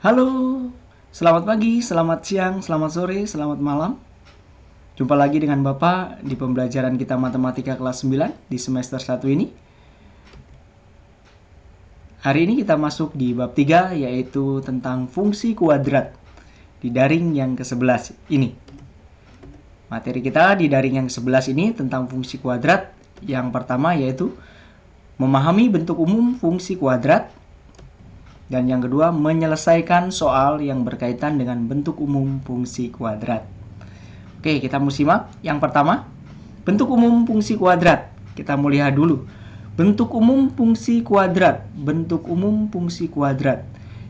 Halo, selamat pagi, selamat siang, selamat sore, selamat malam. Jumpa lagi dengan Bapak di pembelajaran kita Matematika kelas 9 di semester 1 ini. Hari ini kita masuk di bab 3, yaitu tentang fungsi kuadrat di daring yang ke-11 ini. Materi kita di daring yang ke-11 ini tentang fungsi kuadrat. Yang pertama yaitu memahami bentuk umum fungsi kuadrat. Dan yang kedua, menyelesaikan soal yang berkaitan dengan bentuk umum fungsi kuadrat. Oke, kita mau simak. Yang pertama, bentuk umum fungsi kuadrat. Kita mau lihat dulu. Bentuk umum fungsi kuadrat. Bentuk umum fungsi kuadrat.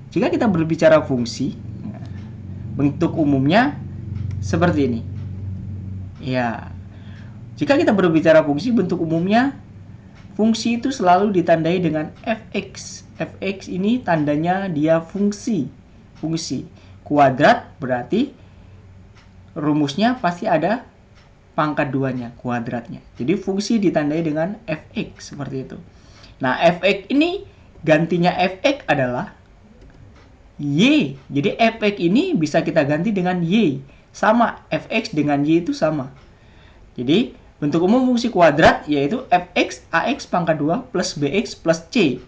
Jika kita berbicara fungsi, bentuk umumnya seperti ini. Ya, jika kita berbicara fungsi, bentuk umumnya fungsi itu selalu ditandai dengan fx. Fx ini tandanya dia fungsi. Kuadrat berarti rumusnya pasti ada pangkat 2-nya, kuadratnya. Jadi fungsi ditandai dengan fx seperti itu. Nah, fx ini gantinya fx adalah y. Jadi fx ini bisa kita ganti dengan y. Sama, fx dengan y itu sama. Jadi bentuk umum fungsi kuadrat yaitu fx ax pangkat 2 plus bx plus c.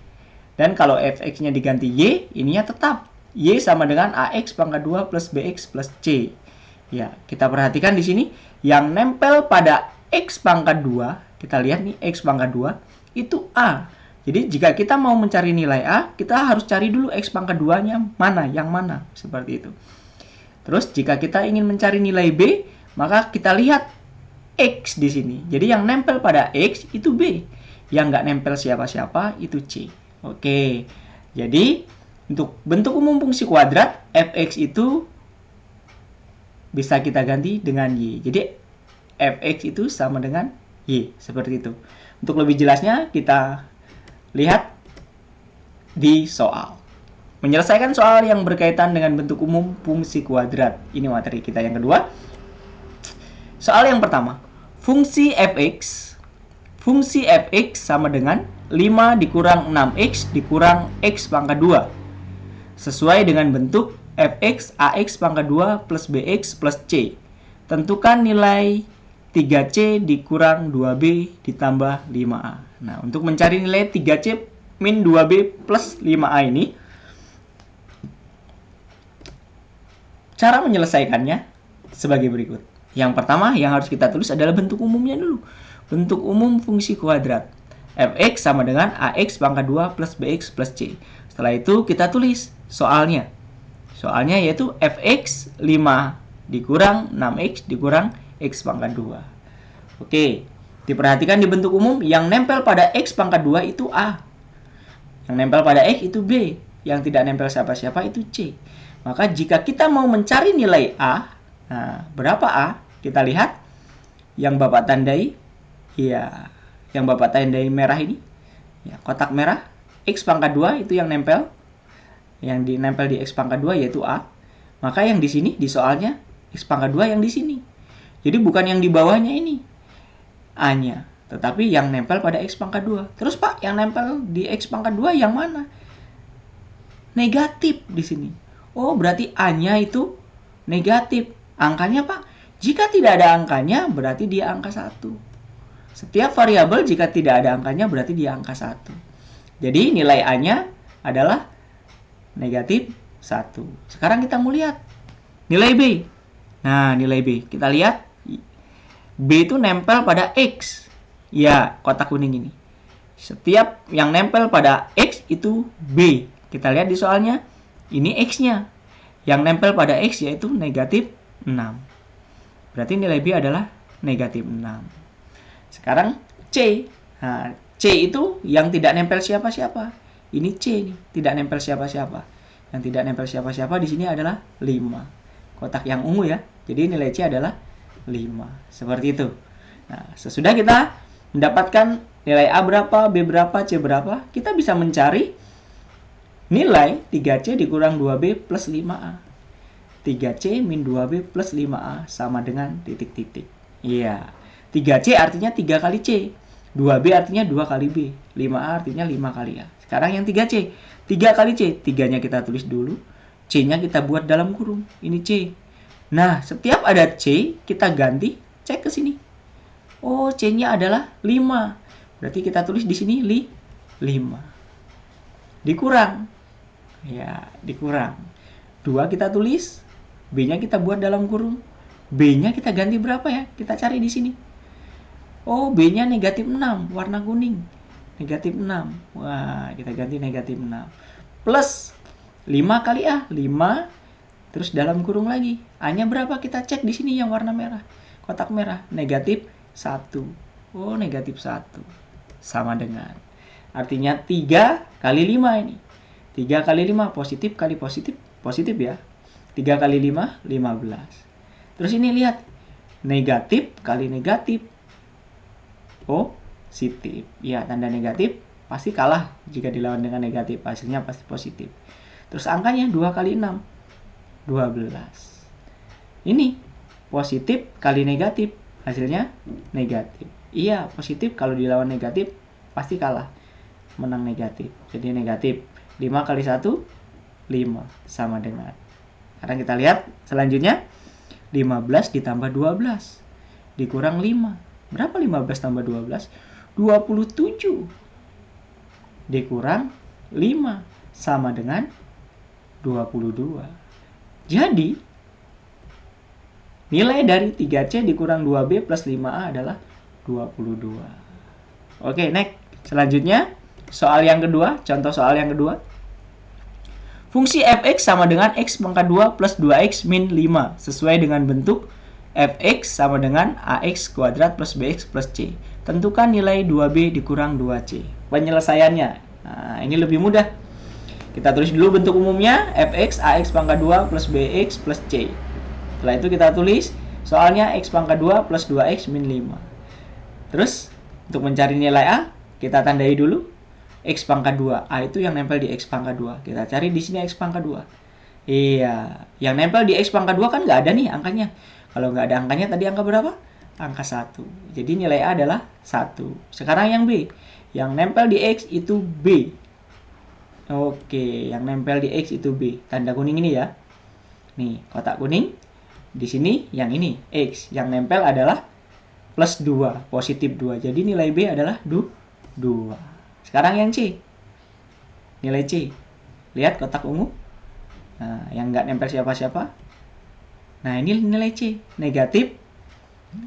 Dan kalau fx-nya diganti y, ininya tetap. Y sama dengan ax pangkat 2 plus bx plus c. Ya, kita perhatikan di sini yang nempel pada x pangkat 2, kita lihat nih x pangkat 2 itu a. Jadi jika kita mau mencari nilai a, kita harus cari dulu x pangkat 2-nya mana, yang mana, seperti itu. Terus jika kita ingin mencari nilai b, maka kita lihat x di sini. Jadi yang nempel pada x itu b, yang nggak nempel siapa-siapa itu c. Oke, jadi untuk bentuk umum fungsi kuadrat fx itu bisa kita ganti dengan y. Jadi fx itu sama dengan y, seperti itu. Untuk lebih jelasnya kita lihat di soal. Menyelesaikan soal yang berkaitan dengan bentuk umum fungsi kuadrat. Ini materi kita yang kedua. Soal yang pertama, fungsi fx sama dengan 5 dikurang 6x dikurang x pangkat 2. Sesuai dengan bentuk fx ax pangkat 2 plus bx plus c. Tentukan nilai 3c dikurang 2b ditambah 5a. Nah, untuk mencari nilai 3c min 2b plus 5a ini, cara menyelesaikannya sebagai berikut. Yang pertama yang harus kita tulis adalah bentuk umumnya dulu. Bentuk umum fungsi kuadrat. Fx sama dengan ax pangkat 2 plus bx plus c. Setelah itu kita tulis soalnya. Soalnya yaitu fx 5 dikurang 6x dikurang x pangkat 2. Oke, diperhatikan di bentuk umum yang nempel pada x pangkat 2 itu a. Yang nempel pada x itu b. Yang tidak nempel siapa-siapa itu c. Maka jika kita mau mencari nilai a, nah, berapa a? Kita lihat yang Bapak tandai. Ya, yang Bapak tandai merah ini. Ya, kotak merah. X pangkat 2 itu yang nempel. Yang dinempel di X pangkat 2 yaitu a. Maka yang di sini, di soalnya, X pangkat 2 yang di sini. Jadi bukan yang di bawahnya ini, a-nya. Tetapi yang nempel pada X pangkat 2. Terus Pak, yang nempel di X pangkat 2 yang mana? Negatif di sini. Oh, berarti a-nya itu negatif. Angkanya Pak, jika tidak ada angkanya berarti dia angka 1. Setiap variabel jika tidak ada angkanya berarti dia angka 1. Jadi nilai a-nya adalah negatif 1. Sekarang kita mau lihat nilai b. Nah, nilai b. Kita lihat b itu nempel pada x. Ya, kotak kuning ini. Setiap yang nempel pada x itu b. Kita lihat di soalnya. Ini x-nya. Yang nempel pada x yaitu negatif 6. Berarti nilai b adalah negatif 6. Sekarang c. Nah, c itu yang tidak nempel siapa-siapa. Ini c nih, tidak nempel siapa-siapa. Yang tidak nempel siapa-siapa di sini adalah 5. Kotak yang ungu ya. Jadi nilai c adalah 5. Seperti itu. Nah, sesudah kita mendapatkan nilai a berapa, b berapa, c berapa, kita bisa mencari nilai 3c dikurang 2b plus 5a. 3c min 2b plus 5a sama dengan titik-titik. Iya. 3c artinya 3 kali c. 2b artinya 2 kali b. 5a artinya 5 kali a. Sekarang yang 3c. 3 kali c. 3-nya kita tulis dulu. C-nya kita buat dalam kurung. Ini C. Nah, setiap ada C, kita ganti, cek ke sini. Oh, C-nya adalah 5. Berarti kita tulis di sini 5. Dikurang. Ya, dikurang. 2 kita tulis, B-nya kita buat dalam kurung. B-nya kita ganti berapa ya? Kita cari di sini. Oh, B-nya negatif 6, warna kuning. Negatif 6. Wah, kita ganti negatif 6. Plus 5 kali A, 5. Terus dalam kurung lagi. A-nya berapa? Kita cek di sini yang warna merah. Kotak merah, negatif 1. Oh, negatif 1. Sama dengan. Artinya 3 kali 5 ini. 3 kali 5, positif kali positif. Positif ya. 3 kali 5, 15. Terus ini lihat. Negatif kali negatif. Positif. Ya, tanda negatif pasti kalah jika dilawan dengan negatif. Hasilnya pasti positif. Terus angkanya 2 kali 6. 12. Ini positif kali negatif. Hasilnya negatif. Iya, positif kalau dilawan negatif pasti kalah. Menang negatif. Jadi negatif. 5 kali 1, 5. Sama dengan. Sekarang kita lihat selanjutnya. 15 ditambah 12. Dikurang 5. Berapa 15 tambah 12? 27. Dikurang 5. Sama dengan 22. Jadi, nilai dari 3C dikurang 2B plus 5A adalah 22. Oke, next. Selanjutnya, soal yang kedua. Contoh soal yang kedua. Fungsi fx sama dengan x pangkat 2 plus 2x min 5. Sesuai dengan bentuk fx sama dengan ax kuadrat plus bx plus c. Tentukan nilai 2b dikurang 2c. Penyelesaiannya. Nah, ini lebih mudah. Kita tulis dulu bentuk umumnya, fx ax pangkat 2 plus bx plus c. Setelah itu kita tulis soalnya x pangkat 2 plus 2x min 5. Terus, untuk mencari nilai a, kita tandai dulu x pangkat 2. A itu yang nempel di x pangkat 2. Kita cari di sini x pangkat 2. Iya, yang nempel di x pangkat 2 kan nggak ada nih angkanya. Kalau nggak ada angkanya, tadi angka berapa? Angka 1. Jadi nilai A adalah 1. Sekarang yang B. Yang nempel di X itu B. Oke, yang nempel di X itu B. Tanda kuning ini ya. Nih, kotak kuning. Di sini yang ini, X. Yang nempel adalah plus 2, positif 2. Jadi nilai B adalah 2. Sekarang yang C. Nilai C. Lihat kotak ungu. Nah, yang nggak nempel siapa-siapa. Nah, ini nilai C. Negatif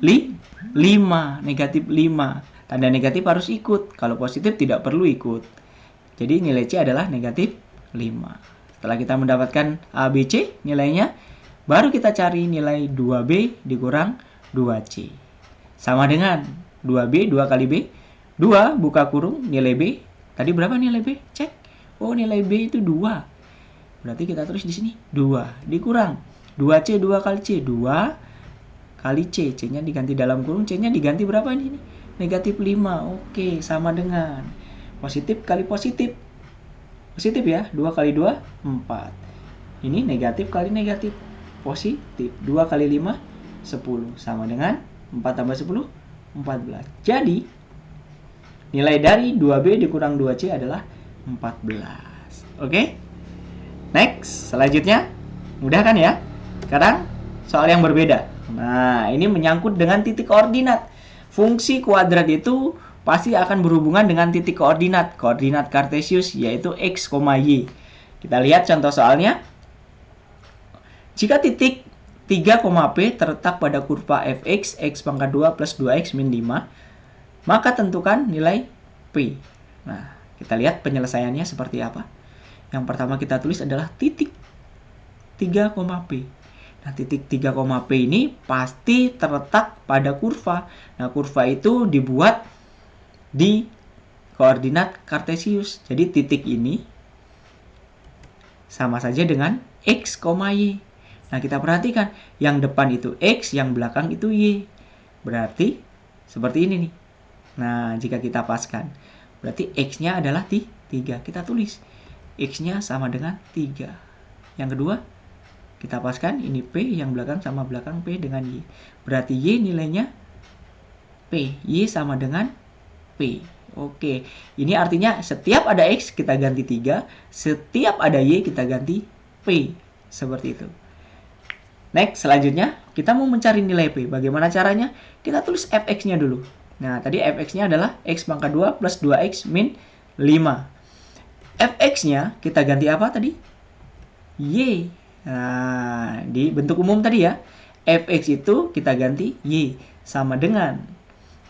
5. Negatif 5. Tanda negatif harus ikut. Kalau positif tidak perlu ikut. Jadi nilai C adalah negatif 5. Setelah kita mendapatkan A, B, C nilainya, baru kita cari nilai 2B dikurang 2C. Sama dengan 2B, 2 kali B. 2 buka kurung, nilai B. Tadi berapa nilai B? Cek. Oh, nilai B itu 2. Berarti kita tulis di sini 2 dikurang 2C, 2 kali C. 2 kali C. C-nya diganti dalam kurung. C-nya diganti berapa ini? Negatif 5. Oke, sama dengan positif kali positif. Positif ya. 2 kali 2, 4. Ini negatif kali negatif. Positif. 2 kali 5, 10. Sama dengan 4 tambah 10, 14. Jadi, nilai dari 2B dikurang 2C adalah 14. Oke? Next. Selanjutnya. Mudah kan ya? Sekarang soal yang berbeda. Nah, ini menyangkut dengan titik koordinat. Fungsi kuadrat itu pasti akan berhubungan dengan titik koordinat. Koordinat Kartesius yaitu x, y. Kita lihat contoh soalnya. Jika titik 3, P terletak pada kurva fx, x pangkat 2 plus 2x min 5, maka tentukan nilai P. Nah, kita lihat penyelesaiannya seperti apa. Yang pertama kita tulis adalah titik 3, P. Nah, titik 3, P ini pasti terletak pada kurva. Nah, kurva itu dibuat di koordinat Kartesius. Jadi, titik ini sama saja dengan x, y. Nah, kita perhatikan. Yang depan itu x, yang belakang itu y. Berarti, seperti ini nih. Nah, jika kita paskan. Berarti x-nya adalah 3. Kita tulis. X-nya sama dengan 3. Yang kedua, kita paskan ini P, yang belakang sama belakang P dengan Y. Berarti Y nilainya P. Y sama dengan P. Oke. Ini artinya setiap ada X kita ganti 3. Setiap ada Y kita ganti P. Seperti itu. Next, selanjutnya kita mau mencari nilai P. Bagaimana caranya? Kita tulis fx-nya dulu. Nah, tadi fx-nya adalah x pangkat 2 plus 2x min 5. Fx-nya kita ganti apa tadi? Y. Nah, di bentuk umum tadi ya. Fx itu kita ganti Y. Sama dengan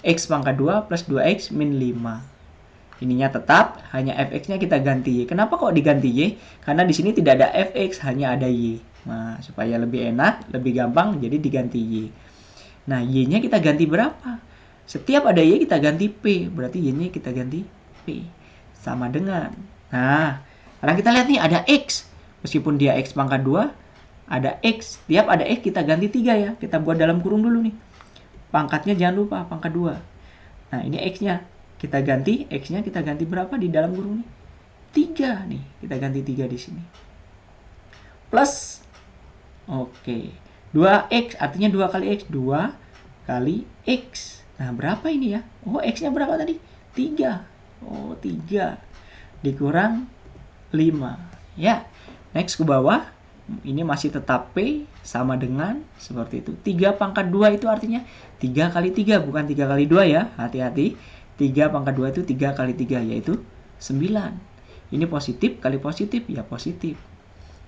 x pangkat 2 plus 2x min 5. Ininya tetap, hanya fx-nya kita ganti Y. Kenapa kok diganti Y? Karena di sini tidak ada fx, hanya ada Y. Nah, supaya lebih enak, lebih gampang, jadi diganti Y. Nah, Y-nya kita ganti berapa? Setiap ada Y kita ganti P, berarti Y-nya kita ganti P. Sama dengan, nah, sekarang kita lihat nih ada X. Meskipun dia X pangkat 2, ada X. Tiap ada X kita ganti 3 ya. Kita buat dalam kurung dulu nih. Pangkatnya jangan lupa, pangkat 2. Nah, ini X-nya. Kita ganti, X-nya kita ganti berapa di dalam kurung nih? 3 nih. Kita ganti 3 di sini. Plus, oke. 2X, artinya 2 kali X. 2 kali X. Nah, berapa ini ya? Oh, X-nya berapa tadi? 3. Oh, 3. Dikurang 5. Ya. Next ke bawah, ini masih tetap P sama dengan seperti itu. 3 pangkat 2 itu artinya 3 kali 3, bukan 3 kali 2 ya. Hati-hati. 3 pangkat 2 itu 3 kali 3, yaitu 9. Ini positif kali positif, ya positif.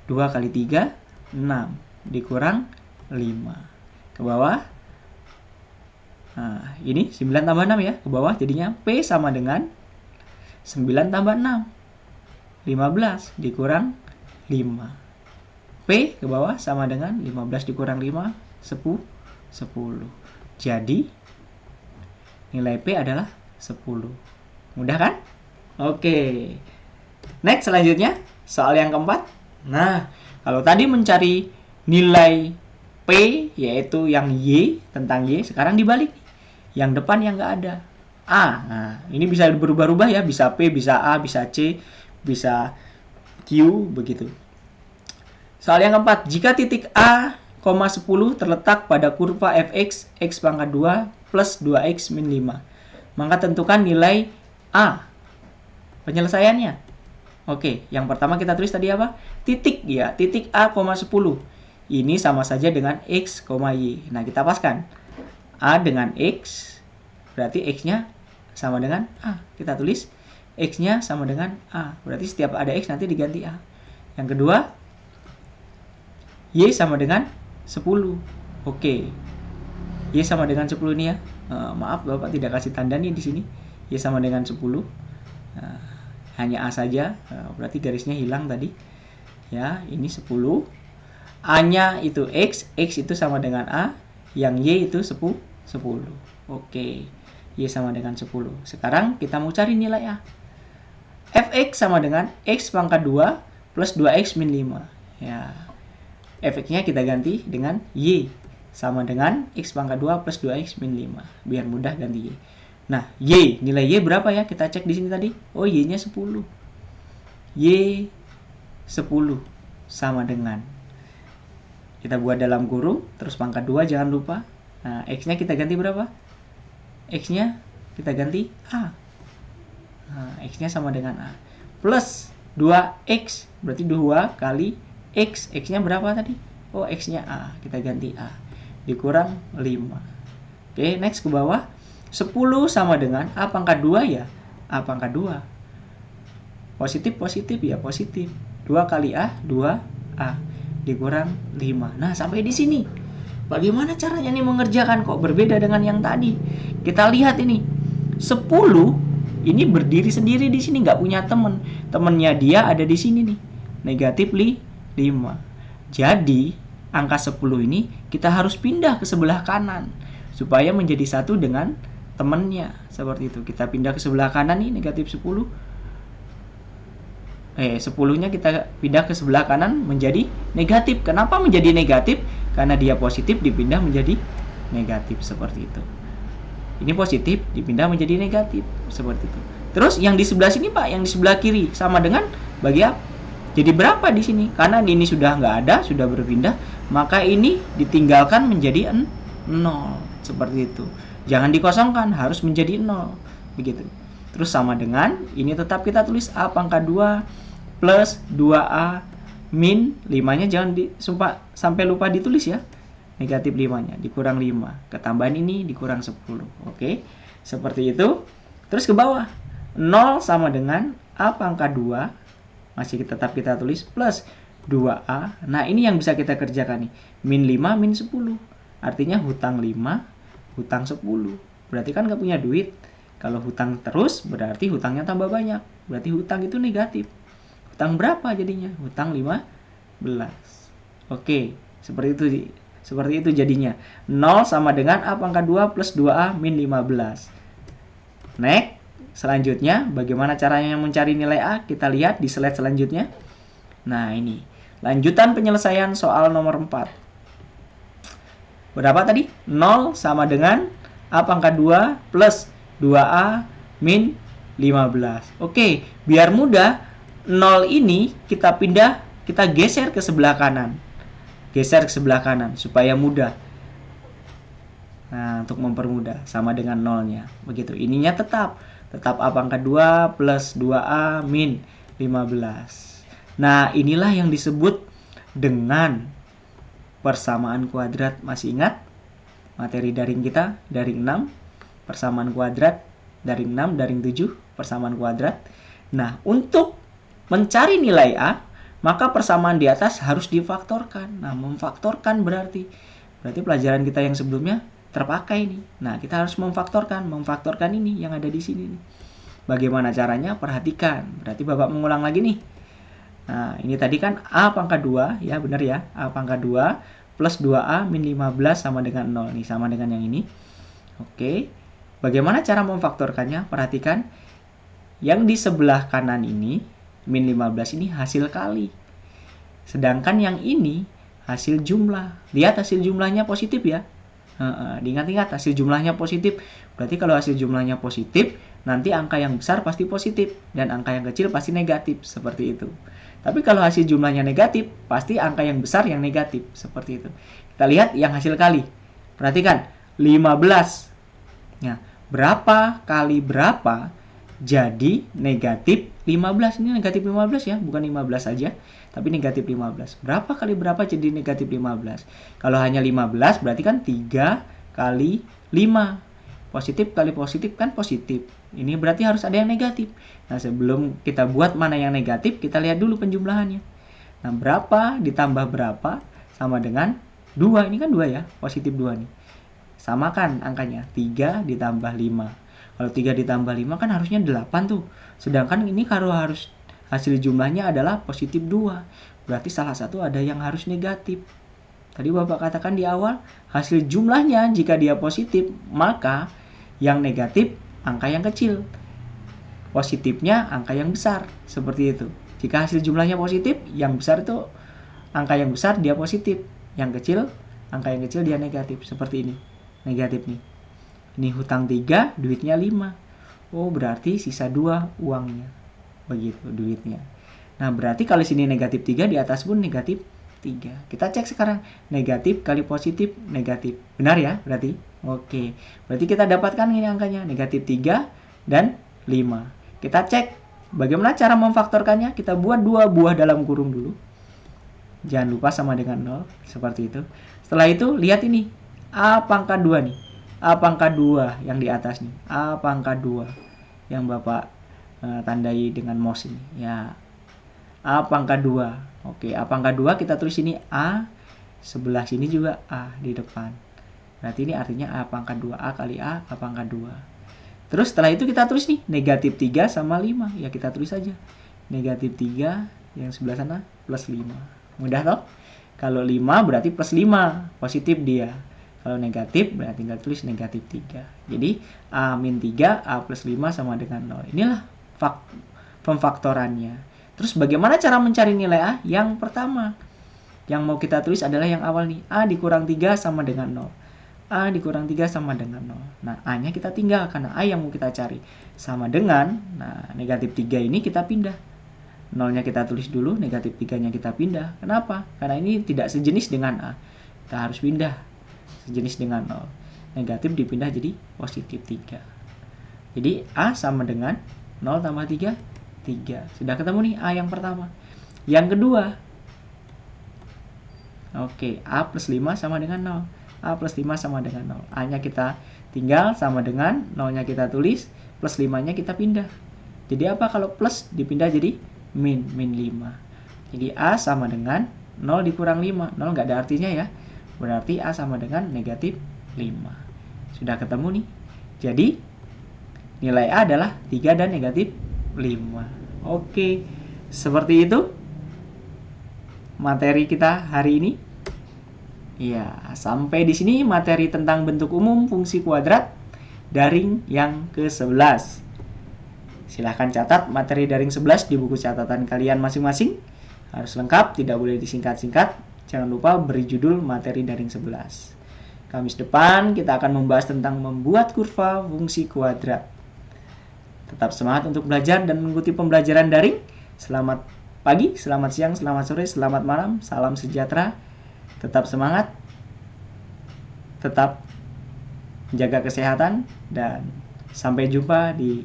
2 kali 3, 6. Dikurang 5. Ke bawah. Nah, ini 9 tambah 6 ya. Ke bawah jadinya P sama dengan 9 tambah 6. 15 dikurang 5. P ke bawah sama dengan 15 dikurang 5, 10. Jadi, nilai P adalah 10. Mudah kan? Oke. Next, selanjutnya, soal yang keempat. Nah, kalau tadi mencari nilai P, yaitu yang Y, tentang Y, sekarang dibalik. Yang depan yang nggak ada. A. Nah, ini bisa berubah-ubah ya. Bisa P, bisa A, bisa C, bisa Q, begitu. Soal yang keempat, jika titik A, 10 terletak pada kurva fx, x pangkat 2 plus 2x min 5, maka tentukan nilai A. Penyelesaiannya. Oke, yang pertama kita tulis tadi apa? Titik ya, titik A, 10. Ini sama saja dengan x, y. Nah, kita paskan. A dengan x, berarti x-nya sama dengan A. Kita tulis x-nya sama dengan A. Berarti setiap ada x nanti diganti A. Yang kedua, Y sama dengan 10. Oke. Y sama dengan 10 ini ya. Maaf Bapak tidak kasih tanda nih di sini. Y sama dengan 10. Hanya A saja. Berarti garisnya hilang tadi. Ya, ini 10. A-nya itu X. X itu sama dengan A. Yang Y itu 10. Oke. Y sama dengan 10. Sekarang kita mau cari nilai A. Fx sama dengan X pangkat 2 plus 2X min 5. Ya. Fx-nya kita ganti dengan Y sama dengan X pangkat 2 plus 2X min 5. Biar mudah ganti Y. Nah, Y, nilai Y berapa ya? Kita cek di sini tadi. Oh, Y-nya 10. Y 10 sama dengan, kita buat dalam kurung, terus pangkat 2 jangan lupa. Nah, X-nya kita ganti berapa? X-nya kita ganti A. Nah, X-nya sama dengan A. Plus 2X, berarti 2 kali X. X-nya berapa tadi? Oh, X-nya A. Kita ganti A. Dikurang 5. Oke, next ke bawah. 10 sama dengan A pangkat 2 ya. A pangkat 2. Positif ya, positif. 2 kali A, 2A. Dikurang 5. Nah, sampai di sini. Bagaimana caranya nih mengerjakan? Kok berbeda dengan yang tadi? Kita lihat ini. 10 ini berdiri sendiri di sini, nggak punya teman. Temennya dia ada di sini nih. Negatif 5. Jadi, angka 10 ini kita harus pindah ke sebelah kanan. Supaya menjadi satu dengan temennya. Seperti itu. Kita pindah ke sebelah kanan nih, negatif 10. 10-nya kita pindah ke sebelah kanan menjadi negatif. Kenapa menjadi negatif? Karena dia positif dipindah menjadi negatif. Seperti itu. Ini positif dipindah menjadi negatif. Seperti itu. Terus yang di sebelah sini Pak, yang di sebelah kiri sama dengan bagi apa? Jadi berapa di sini? Karena ini sudah nggak ada, sudah berpindah, maka ini ditinggalkan menjadi 0. Seperti itu. Jangan dikosongkan, harus menjadi 0. Begitu. Terus sama dengan, ini tetap kita tulis A pangkat 2 plus 2A min 5-nya jangan sampai lupa ditulis ya. Negatif 5-nya dikurang 5. Ketambahan ini dikurang 10. Oke. Seperti itu. Terus ke bawah. 0 sama dengan A pangkat 2. Masih tetap kita tulis plus 2A. Nah, ini yang bisa kita kerjakan nih. Min 5, min 10. Artinya hutang 5, hutang 10. Berarti kan nggak punya duit. Kalau hutang terus, berarti hutangnya tambah banyak. Berarti hutang itu negatif. Hutang berapa jadinya? Hutang 15. Oke, seperti itu jadinya. 0 sama dengan A pangkat 2 plus 2A min 15. Next, selanjutnya bagaimana caranya mencari nilai A? Kita lihat di slide selanjutnya. Nah, ini. Lanjutan penyelesaian soal nomor 4. Berapa tadi? 0 sama dengan A pangkat 2 plus 2A min 15. Oke, biar mudah, 0 ini kita geser ke sebelah kanan. Geser ke sebelah kanan supaya mudah. Nah, untuk mempermudah, sama dengan 0-nya. Begitu, ininya tetap A pangkat 2 plus 2A min 15. Nah, inilah yang disebut dengan persamaan kuadrat. Masih ingat materi daring kita, daring 6, persamaan kuadrat, daring 6, daring 7, persamaan kuadrat. Nah, untuk mencari nilai A, maka persamaan di atas harus difaktorkan. Nah, memfaktorkan berarti pelajaran kita yang sebelumnya terpakai nih. Nah, kita harus memfaktorkan ini yang ada di sini nih. Bagaimana caranya? Perhatikan. Berarti Bapak mengulang lagi nih. Nah, ini tadi kan A pangkat 2, ya benar ya. A pangkat 2 plus 2A min 15 sama dengan 0. Nih, sama dengan yang ini. Oke. Bagaimana cara memfaktorkannya? Perhatikan. Yang di sebelah kanan ini, min 15 ini hasil kali. Sedangkan yang ini hasil jumlah. Lihat hasil jumlahnya positif ya. Diingat-ingat hasil jumlahnya positif. Berarti kalau hasil jumlahnya positif, nanti angka yang besar pasti positif. Dan angka yang kecil pasti negatif. Seperti itu. Tapi kalau hasil jumlahnya negatif, pasti angka yang besar yang negatif. Seperti itu. Kita lihat yang hasil kali. Perhatikan. 15. Nah, berapa kali berapa jadi negatif 15. Ini negatif 15 ya, bukan 15 saja, tapi negatif 15. Berapa kali berapa jadi negatif 15? Kalau hanya 15 berarti kan 3 kali 5. Positif kali positif kan positif. Ini berarti harus ada yang negatif. Nah, sebelum kita buat mana yang negatif, kita lihat dulu penjumlahannya. Nah, berapa ditambah berapa sama dengan 2. Ini kan 2 ya, positif 2 nih. Samakan angkanya, 3 ditambah 5. Kalau 3 ditambah 5 kan harusnya 8 tuh. Sedangkan ini kalau harus hasil jumlahnya adalah positif 2. Berarti salah satu ada yang harus negatif. Tadi Bapak katakan di awal, hasil jumlahnya jika dia positif, maka yang negatif angka yang kecil. Positifnya angka yang besar. Seperti itu. Jika hasil jumlahnya positif, yang besar itu angka yang besar dia positif. Yang kecil, angka yang kecil dia negatif. Seperti ini. Negatif nih. Ini hutang 3, duitnya 5. Oh, berarti sisa 2 uangnya. Begitu duitnya. Nah, berarti kalau sini negatif 3, di atas pun negatif 3. Kita cek sekarang. Negatif kali positif, negatif. Benar ya berarti? Oke. Berarti kita dapatkan ini angkanya. Negatif 3 dan 5. Kita cek bagaimana cara memfaktorkannya. Kita buat 2 buah dalam kurung dulu. Jangan lupa sama dengan 0. Seperti itu. Setelah itu, lihat ini. A pangkat 2 nih. A pangkat 2 yang di atas nih. A pangkat 2 yang Bapak tandai dengan mouse ini. Ya. A pangkat 2. Oke, A pangkat 2 kita tulis ini A. Sebelah sini juga A di depan. Berarti ini artinya A pangkat 2. A kali A pangkat 2. Terus setelah itu kita tulis nih. Negatif 3 sama 5. Ya kita tulis aja. Negatif 3 yang sebelah sana plus 5. Mudah toh? Kalau 5 berarti plus 5. Positif dia. Kalau negatif, berarti tinggal tulis negatif 3. Jadi, A min 3, A plus 5 sama dengan 0. Inilah pemfaktorannya. Terus bagaimana cara mencari nilai A? Yang pertama, yang mau kita tulis adalah yang awal nih. A dikurang 3 sama dengan 0. A dikurang 3 sama dengan 0. Nah, A-nya kita tinggal karena A yang mau kita cari. Sama dengan, nah negatif 3 ini kita pindah. 0-nya kita tulis dulu, negatif 3-nya kita pindah. Kenapa? Karena ini tidak sejenis dengan A. Kita harus pindah. Sejenis dengan 0. Negatif dipindah jadi positif 3. Jadi A sama dengan 0 tambah 3, 3. Sudah ketemu nih A yang pertama. Yang kedua, Oke, A plus 5 sama dengan 0. A plus 5 sama dengan 0. A-nya kita tinggal sama dengan 0-nya kita tulis, plus 5-nya kita pindah. Jadi apa kalau plus dipindah jadi min 5. Jadi A sama dengan 0 dikurang 5. 0 nggak ada artinya ya. Berarti A sama dengan negatif 5. Sudah ketemu nih. Jadi nilai A adalah 3 dan negatif 5. Oke, seperti itu materi kita hari ini. Ya, sampai di sini materi tentang bentuk umum fungsi kuadrat daring yang ke-11. Silahkan catat materi daring 11 di buku catatan kalian masing-masing. Harus lengkap, tidak boleh disingkat-singkat. Jangan lupa beri judul materi daring 11. Kamis depan kita akan membahas tentang membuat kurva fungsi kuadrat. Tetap semangat untuk belajar dan mengikuti pembelajaran daring. Selamat pagi, selamat siang, selamat sore, selamat malam. Salam sejahtera. Tetap semangat. Tetap menjaga kesehatan dan sampai jumpa di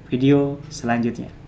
video selanjutnya.